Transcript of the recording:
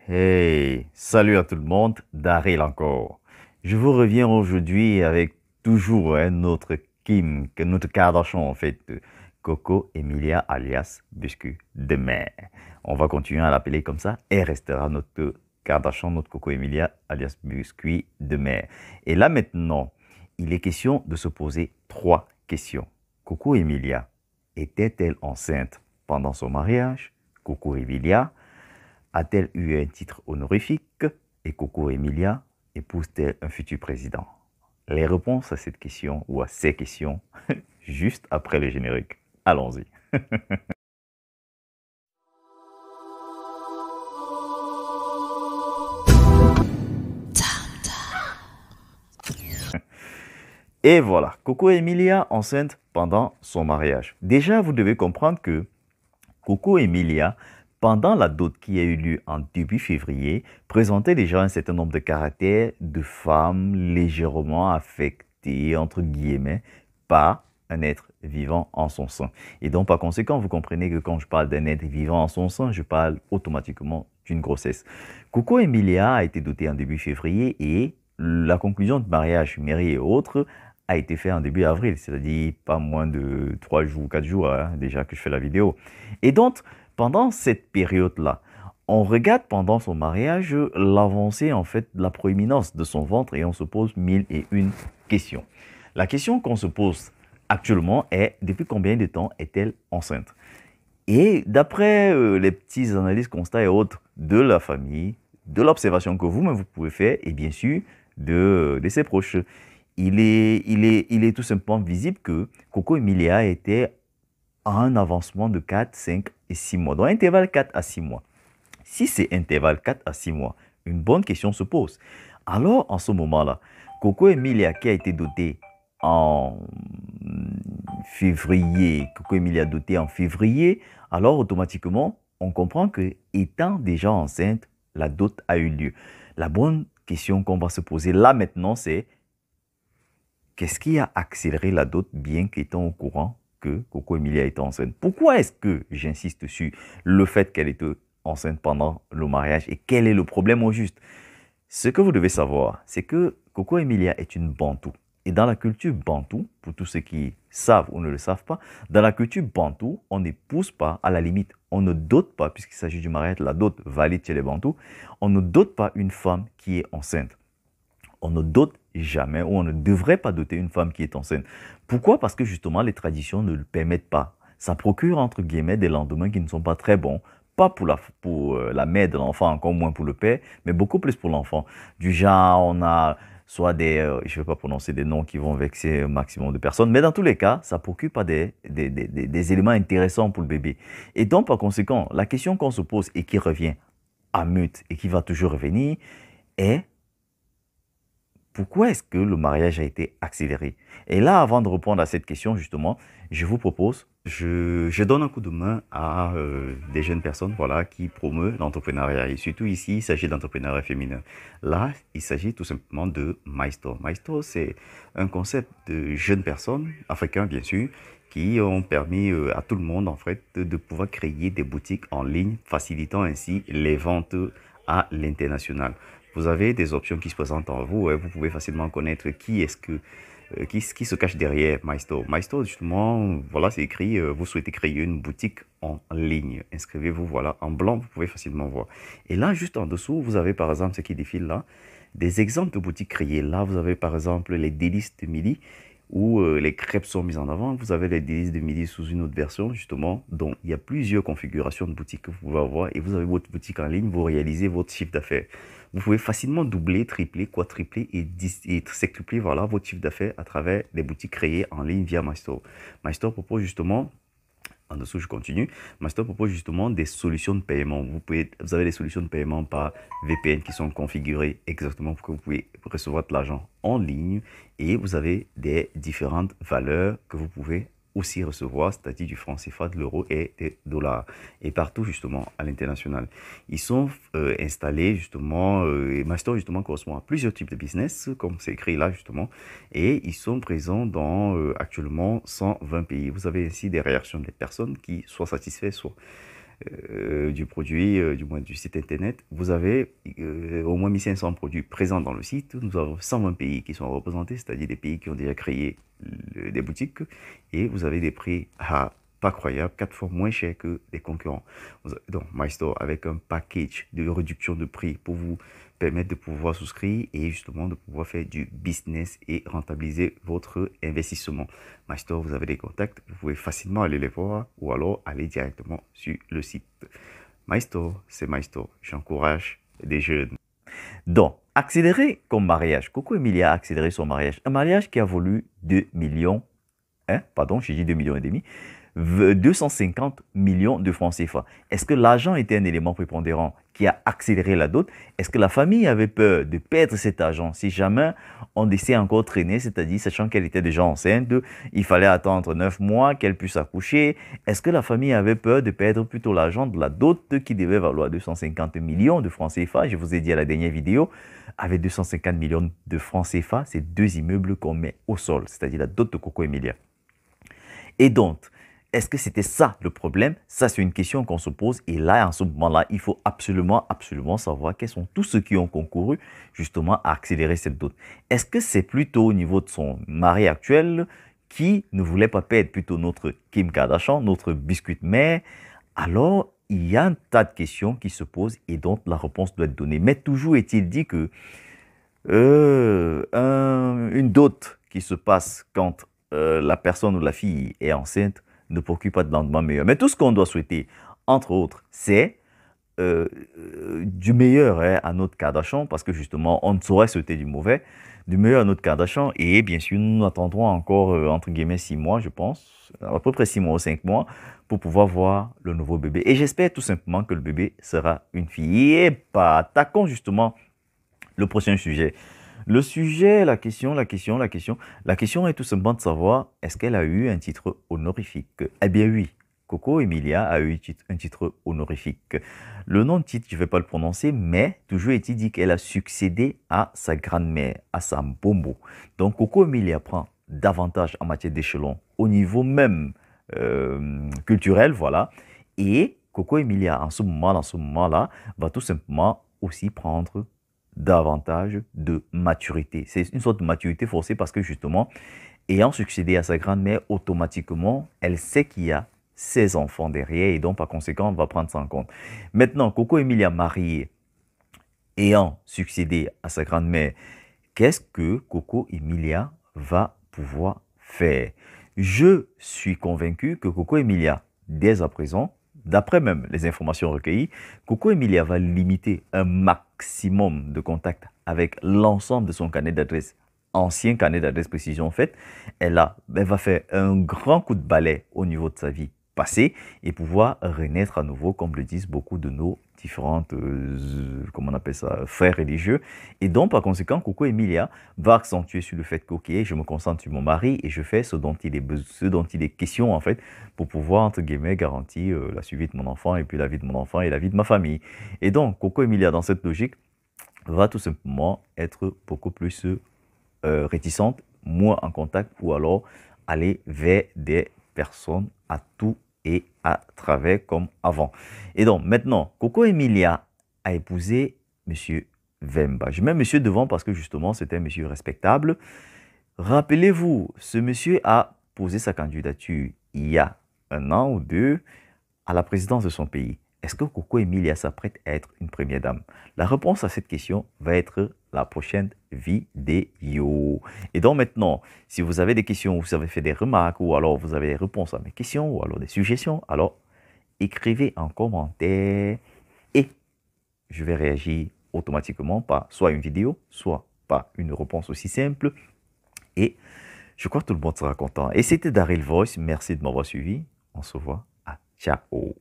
Hey, salut à tout le monde, Daryl encore. Je vous reviens aujourd'hui avec toujours notre Kim, notre Kardashian en fait, Coco Emilia alias Biscuit de mer. On va continuer à l'appeler comme ça et restera notre Kardashian, notre Coco Emilia alias Biscuit de mer. Et là maintenant, il est question de se poser trois questions. Coco Emilia était-elle enceinte pendant son mariage? Coco Emilia a-t-elle eu un titre honorifique et Coco Emilia épouse-t-elle un futur président? Les réponses à cette question ou à ces questions juste après le générique. Allons-y. Et voilà, Coco Emilia enceinte pendant son mariage. Déjà, vous devez comprendre que Coco Emilia, pendant la dot qui a eu lieu en début février, présentait déjà un certain nombre de caractères de femme légèrement affectée, entre guillemets, par un être vivant en son sein. Et donc, par conséquent, vous comprenez que quand je parle d'un être vivant en son sein, je parle automatiquement d'une grossesse. Coco Emilia a été dotée en début février et la conclusion de mariage, mairie et autres, a été faite en début avril, c'est-à-dire pas moins de 3 jours, 4 jours déjà que je fais la vidéo. Et donc, pendant cette période-là, on regarde pendant son mariage l'avancée, en fait, de la proéminence de son ventre et on se pose mille et une questions. La question qu'on se pose actuellement est, depuis combien de temps est-elle enceinte? Et d'après les petites analyses, constats et autres de la famille, de l'observation que vous-même vous pouvez faire et bien sûr de ses proches, il est tout simplement visible que Coco Emilia était à un avancement de 4, 5 et 6 mois, dans l'intervalle 4 à 6 mois. Si c'est intervalle 4 à 6 mois, une bonne question se pose. Alors, en ce moment-là, Coco Emilia, qui a été dotée en février, Coco Emilia dotée en février, alors automatiquement, on comprend que, étant déjà enceinte, la dot a eu lieu. La bonne question qu'on va se poser là maintenant, c'est qu'est-ce qui a accéléré la dot bien qu'étant au courant que Coco Emilia était enceinte? Pourquoi est-ce que j'insiste sur le fait qu'elle était enceinte pendant le mariage et quel est le problème au juste? Ce que vous devez savoir, c'est que Coco Emilia est une bantou. Et dans la culture bantou, pour tous ceux qui savent ou ne le savent pas, dans la culture bantou, on n'épouse pas, à la limite, on ne dote pas, puisqu'il s'agit du mariage, la dot valide chez les bantous, on ne dote pas une femme qui est enceinte. On ne dote jamais ou on ne devrait pas doter une femme qui est enceinte. Pourquoi? Parce que justement, les traditions ne le permettent pas. Ça procure, entre guillemets, des lendemains qui ne sont pas très bons. Pas pour la mère de l'enfant, encore moins pour le père, mais beaucoup plus pour l'enfant. Du genre, on a soit je ne vais pas prononcer des noms qui vont vexer un maximum de personnes, mais dans tous les cas, ça procure pas des éléments intéressants pour le bébé. Et donc, par conséquent, la question qu'on se pose et qui revient à mute et qui va toujours revenir est pourquoi est-ce que le mariage a été accéléré? Et là, avant de répondre à cette question, justement, je vous propose, je donne un coup de main à des jeunes personnes voilà, qui promeuvent l'entrepreneuriat. Et surtout ici, il s'agit d'entrepreneuriat féminin. Là, il s'agit tout simplement de MyStore. MyStore, c'est un concept de jeunes personnes, africains bien sûr, qui ont permis à tout le monde, en fait, de pouvoir créer des boutiques en ligne, facilitant ainsi les ventes à l'international. Vous avez des options qui se présentent en vous. Vous pouvez facilement connaître qui se cache derrière MyStore. MyStore, justement, voilà, c'est écrit, vous souhaitez créer une boutique en ligne. Inscrivez-vous, voilà, en blanc, vous pouvez facilement voir. Et là, juste en dessous, vous avez par exemple ce qui défile là, des exemples de boutiques créées. Là, vous avez par exemple les délices de midi où les crêpes sont mises en avant. Vous avez les délices de midi sous une autre version, justement, dont il y a plusieurs configurations de boutiques que vous pouvez avoir et vous avez votre boutique en ligne, vous réalisez votre chiffre d'affaires. Vous pouvez facilement doubler, tripler, quadrupler et sextupler voilà, votre chiffre d'affaires à travers les boutiques créées en ligne via MyStore. MyStore propose justement en dessous, je continue. Master propose justement des solutions de paiement. Vous avez des solutions de paiement par VPN qui sont configurées exactement pour que vous pouvez recevoir de l'argent en ligne et vous avez des différentes valeurs que vous pouvez aussi recevoir, c'est-à-dire du franc CFA, de l'euro et des dollars. Et partout justement à l'international. Ils sont installés justement, et Master justement correspond à plusieurs types de business, comme c'est écrit là justement, et ils sont présents dans actuellement 120 pays. Vous avez ainsi des réactions des personnes qui soient satisfaits, soit du produit, du moins du site internet, vous avez au moins 1500 produits présents dans le site. Nous avons 120 pays qui sont représentés, c'est-à-dire des pays qui ont déjà créé des boutiques. Et vous avez des prix pas croyables, 4 fois moins chers que les concurrents. Donc, MyStore avec un package de réduction de prix pour vous permettre de pouvoir souscrire et justement de pouvoir faire du business et rentabiliser votre investissement. MyStore, vous avez des contacts, vous pouvez facilement aller les voir ou alors aller directement sur le site. MyStore, c'est MyStore. J'encourage des jeunes. Donc, accélérer comme mariage. Coco Emilia a accéléré son mariage. Un mariage qui a valu 2 millions, pardon, j'ai dit 2 millions et demi, 250 millions de francs CFA. Est-ce que l'argent était un élément prépondérant qui a accéléré la dot? Est-ce que la famille avait peur de perdre cet argent si jamais on laissait encore traîner, c'est-à-dire sachant qu'elle était déjà enceinte, il fallait attendre 9 mois qu'elle puisse accoucher? Est-ce que la famille avait peur de perdre plutôt l'argent de la dot qui devait valoir 250 millions de francs CFA? Je vous ai dit à la dernière vidéo, avec 250 millions de francs CFA, c'est 2 immeubles qu'on met au sol, c'est-à-dire la dot de Coco Emilia. Et donc, est-ce que c'était ça le problème? Ça, c'est une question qu'on se pose. Et là, en ce moment-là, il faut absolument savoir quels sont tous ceux qui ont concouru justement à accélérer cette dot. Est-ce que c'est plutôt au niveau de son mari actuel qui ne voulait pas perdre plutôt notre Kim Kardashian, notre biscuit mère? Alors, il y a un tas de questions qui se posent et donc la réponse doit être donnée. Mais toujours est-il dit que une dot qui se passe quand la personne ou la fille est enceinte ne procure pas de lendemain meilleur. Mais tout ce qu'on doit souhaiter, entre autres, c'est du meilleur à notre Kardashian, parce que justement, on ne saurait souhaiter du mauvais, du meilleur à notre Kardashian. Et bien sûr, nous attendrons encore, entre guillemets, 6 mois, je pense, à peu près 6 mois ou 5 mois, pour pouvoir voir le nouveau bébé. Et j'espère tout simplement que le bébé sera une fille. Et pas, attaquons justement le prochain sujet. Le sujet, la question est tout simplement de savoir, est-ce qu'elle a eu un titre honorifique? Eh bien oui, Coco Emilia a eu un titre honorifique. Le nom de titre, je ne vais pas le prononcer, mais toujours est-il dit qu'elle a succédé à sa grand-mère, à sa Mbombo. Donc Coco Emilia prend davantage en matière d'échelon, au niveau même culturel, voilà. Et Coco Emilia, en ce moment-là, va tout simplement aussi prendre davantage de maturité. C'est une sorte de maturité forcée parce que justement, ayant succédé à sa grand-mère, automatiquement, elle sait qu'il y a ses enfants derrière et donc par conséquent, on va prendre ça en compte. Maintenant, Coco Emilia mariée, ayant succédé à sa grand-mère, qu'est-ce que Coco Emilia va pouvoir faire? Je suis convaincu que Coco Emilia, dès à présent, d'après même les informations recueillies, Coco Emilia va limiter un maximum de contacts avec l'ensemble de son carnet d'adresse, ancien carnet d'adresse précision en fait. Elle va faire un grand coup de balai au niveau de sa vie passée et pouvoir renaître à nouveau, comme le disent beaucoup de nos différentes, comment on appelle ça, frères religieux. Et donc, par conséquent, Coco Emilia va accentuer sur le fait que, ok, je me concentre sur mon mari et je fais ce dont il est question, en fait, pour pouvoir, entre guillemets, garantir la suivi de mon enfant et puis la vie de mon enfant et la vie de ma famille. Et donc, Coco Emilia, dans cette logique, va tout simplement être beaucoup plus réticente, moins en contact ou alors aller vers des personnes à tout et à travers comme avant. Et donc, maintenant, Coco Emilia a épousé Monsieur Vemba. Je mets monsieur devant parce que justement, c'était un monsieur respectable. Rappelez-vous, ce monsieur a posé sa candidature il y a 1 an ou 2 à la présidence de son pays. Est-ce que Coco Emilia s'apprête à être une première dame? La réponse à cette question va être la prochaine vidéo. Et donc maintenant, si vous avez des questions, vous avez fait des remarques, ou alors vous avez des réponses à mes questions, ou alors des suggestions, alors écrivez en commentaire et je vais réagir automatiquement par soit une vidéo, soit par une réponse aussi simple. Et je crois que tout le monde sera content. Et c'était Daryl Voice. Merci de m'avoir suivi. On se voit. Ciao.